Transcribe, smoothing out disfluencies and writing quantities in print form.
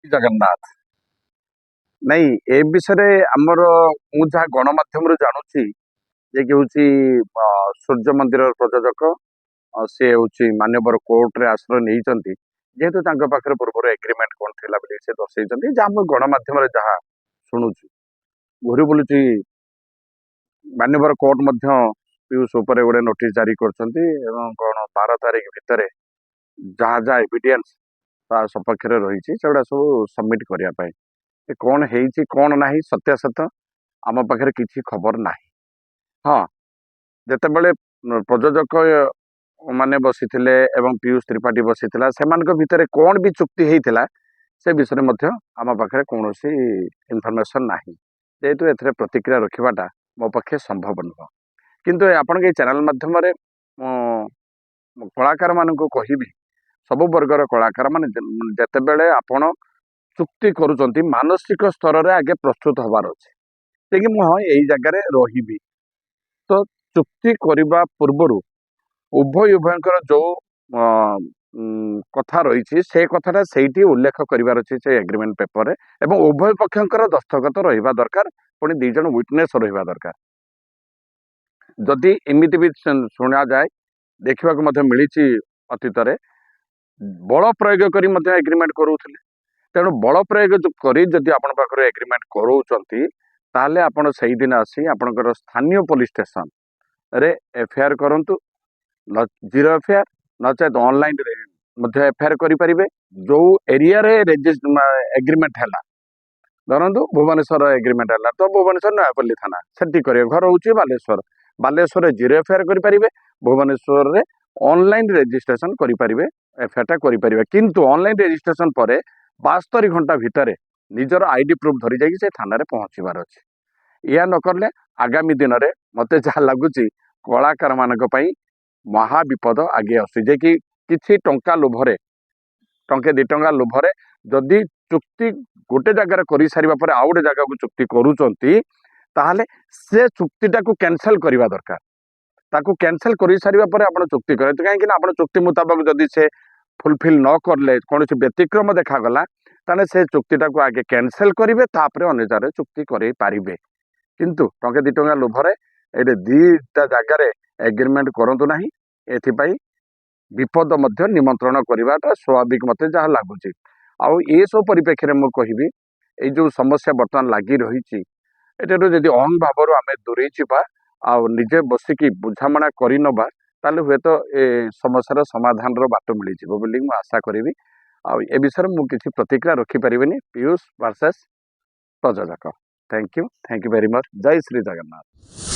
ଜଗନ୍ନାଥ। ନାଇଁ ଏ ବିଷୟରେ ଆମର ମୁଁ ଯାହା ଗଣମାଧ୍ୟମରୁ ଜାଣୁଛି ଯେ କି ହଉଛି ସୂର୍ଯ୍ୟ ମନ୍ଦିରର ପ୍ରଯୋଜକ ସେ ହଉଛି ମାନ୍ୟବର କୋର୍ଟରେ ଆଶ୍ରୟ ନେଇଛନ୍ତି ଯେହେତୁ ତାଙ୍କ ପାଖରେ ପୂର୍ବରୁ ଏଗ୍ରିମେଣ୍ଟ କଣ ଥିଲା ବୋଲି ସେ ଦର୍ଶେଇଛନ୍ତି ଯାହା ମୁଁ ଗଣମାଧ୍ୟମରେ ଯାହା ଶୁଣୁଛୁ ଘୁରି ବୁଲୁଛି ମାନ୍ୟବର କୋର୍ଟ ମଧ୍ୟ ପିୟୁଷ ଉପରେ ଗୋଟେ ନୋଟିସ ଜାରି କରିଛନ୍ତି ଏବଂ କଣ 12 ତାରିଖ ଭିତରେ ଯାହା ଯାହା ଏଭିଡେନ୍ସ ତା ସପକ୍ଷରେ ରହିଛି ସେଗୁଡା ସବୁ ସବମିଟ କରିବା ପାଇଁ କଣ ହେଇଛି କଣ ନାହିଁ ସତ୍ୟାସତ ଆମ ପାଖରେ କିଛି ଖବର ନାହିଁ। ହଁ, ଯେତେବେଳେ ପ୍ରଯୋଜକ ମାନେ ବସିଥିଲେ ଏବଂ ପିୟୁଷ ତ୍ରିପାଠୀ ବସିଥିଲା ସେମାନଙ୍କ ଭିତରେ କଣ ବି ଚୁକ୍ତି ହେଇଥିଲା ସେ ବିଷୟରେ ମଧ୍ୟ ଆମ ପାଖରେ କୌଣସି ଇନଫର୍ମେସନ ନାହିଁ ଯେହେତୁ ଏଥିରେ ପ୍ରତିକ୍ରିୟା ରଖିବାଟା ମୋ ପକ୍ଷେ ସମ୍ଭବ ନୁହଁ। କିନ୍ତୁ ଆପଣଙ୍କ ଏଇ ଚ୍ୟାନେଲ ମାଧ୍ୟମରେ ମୁଁ କଳାକାର ମାନଙ୍କୁ କହିବି ସବୁ ବର୍ଗର କଳାକାର ମାନେ ଯେତେବେଳେ ଆପଣ ଚୁକ୍ତି କରୁଛନ୍ତି ମାନସିକ ସ୍ତରରେ ଆଗେ ପ୍ରସ୍ତୁତ ହବାର ଅଛି ଯେ ମୁଁ ହଁ ଏଇ ଜାଗାରେ ରହିବି ତ ଚୁକ୍ତି କରିବା ପୂର୍ବରୁ ଉଭୟଙ୍କର ଯୋଉ କଥା ରହିଛି ସେ କଥାଟା ସେଇଠି ଉଲ୍ଲେଖ କରିବାର ଅଛି ସେ ଏଗ୍ରିମେଣ୍ଟ ପେପରରେ ଏବଂ ଉଭୟ ପକ୍ଷଙ୍କର ଦସ୍ତଖତ ରହିବା ଦରକାର ପୁଣି 2 ଜଣ ୱିଟନେସ୍ ରହିବା ଦରକାର। ଯଦି ଏମିତି ବି ଶୁଣାଯାଏ ଦେଖିବାକୁ ମଧ୍ୟ ମିଳିଛି ଅତୀତରେ ବଳ ପ୍ରୟୋଗ କରି ମଧ୍ୟ ଏଗ୍ରିମେଣ୍ଟ କରୁଥିଲେ ତେଣୁ ବଳ ପ୍ରୟୋଗ କରି ଯଦି ଆପଣ ପାଖରେ ଏଗ୍ରିମେଣ୍ଟ କରଉଛନ୍ତି ତାହେଲେ ଆପଣ ସେଇଦିନ ଆସି ଆପଣଙ୍କର ସ୍ଥାନୀୟ ପୋଲିସ ଷ୍ଟେସନରେ ଏଫଆଇଆର କରନ୍ତୁ 0 ଏଫଆଇଆର ନଚେତ ଅନଲାଇନରେ ମଧ୍ୟ ଏଫଆଇଆର କରିପାରିବେ ଯୋଉ ଏରିଆରେ ଏଗ୍ରିମେଣ୍ଟ ହେଲା ଧରନ୍ତୁ ଭୁବନେଶ୍ୱର ଏଗ୍ରିମେଣ୍ଟ ହେଲା ତ ଭୁବନେଶ୍ୱର ନୟାପଲ୍ଲୀ ଥାନା ସେଠି କରିବେ ଘର ହଉଛି ବାଲେଶ୍ୱରରେ 0 ଏଫଆଇଆର କରିପାରିବେ ଭୁବନେଶ୍ୱରରେ ଅନଲାଇନ ରେଜିଷ୍ଟ୍ରେସନ କରିପାରିବେ ଏଫଆଇଆରଟା କରିପାରିବେ କିନ୍ତୁ ଅନଲାଇନ ରେଜିଷ୍ଟ୍ରେସନ ପରେ 72 ଘଣ୍ଟା ଭିତରେ ନିଜର ଆଇଡି ପ୍ରୁଫ୍ ଧରି ଯାଇକି ସେ ଥାନାରେ ପହଞ୍ଚିବାର ଅଛି। ଏହା ନ କଲେ ଆଗାମୀ ଦିନରେ ମତେ ଯାହା ଲାଗୁଛି କଳାକାର ମାନଙ୍କ ପାଇଁ ମହା ବିପଦ ଆଗେଇ ଆସୁଛି ଯେ କି କିଛି ଟଙ୍କା ଲୋଭରେ ଟଙ୍କେ 2 ଟଙ୍କା ଲୋଭରେ ଯଦି ଚୁକ୍ତି ଗୋଟେ ଜାଗାରେ କରିସାରିବା ପରେ ଆଉ ଗୋଟେ ଜାଗାକୁ ଚୁକ୍ତି କରୁଛନ୍ତି ତାହେଲେ ସେ ଚୁକ୍ତିଟାକୁ କ୍ୟାନସେଲ କରିବା ଦରକାର ତାକୁ କ୍ୟାନସେଲ କରିସାରିବା ପରେ ଆପଣ ଚୁକ୍ତି କରନ୍ତୁ କାହିଁକି ନା ଆପଣ ଚୁକ୍ତି ମୁତାବକ ଯଦି ସେ ଫୁଲଫିଲ୍ ନ କଲେ କୌଣସି ବ୍ୟତିକ୍ରମ ଦେଖାଗଲା ତାହେଲେ ସେ ଚୁକ୍ତିଟାକୁ ଆଗେ କ୍ୟାନସେଲ କରିବେ ତାପରେ ଅନ୍ୟ ଜାଗାରେ ଚୁକ୍ତି କରେଇ ପାରିବେ କିନ୍ତୁ ଟଙ୍କେ 2 ଟଙ୍କା ଲୋଭରେ ଏଇଠି 2ଟା ଜାଗାରେ ଏଗ୍ରିମେଣ୍ଟ କରନ୍ତୁ ନାହିଁ ଏଥିପାଇଁ ବିପଦ ମଧ୍ୟ ନିମନ୍ତ୍ରଣ କରିବାଟା ସ୍ୱାଭାବିକ ମତେ ଯାହା ଲାଗୁଛି। ଆଉ ଏସବୁ ପରିପ୍ରେକ୍ଷୀରେ ମୁଁ କହିବି ଏଇ ଯୋଉ ସମସ୍ୟା ବର୍ତ୍ତମାନ ଲାଗି ରହିଛି ଏଠାରୁ ଯଦି ଅହଂ ଭାବରୁ ଆମେ ଦୂରେଇ ଯିବା ଆଉ ନିଜେ ବସିକି ବୁଝାମଣା କରିନବା ତାହେଲେ ହୁଏତ ଏ ସମସ୍ୟାର ସମାଧାନର ବାଟ ମିଳିଯିବ ବୋଲି ମୁଁ ଆଶା କରିବି। ଆଉ ଏ ବିଷୟରେ ମୁଁ କିଛି ପ୍ରତିକ୍ରିୟା ରଖିପାରିବିନି ପିୟୁଷ ଭର୍ସେସ ପ୍ରଯୋଜକ। Thank you very much. ଜୟ ଶ୍ରୀ ଜଗନ୍ନାଥ।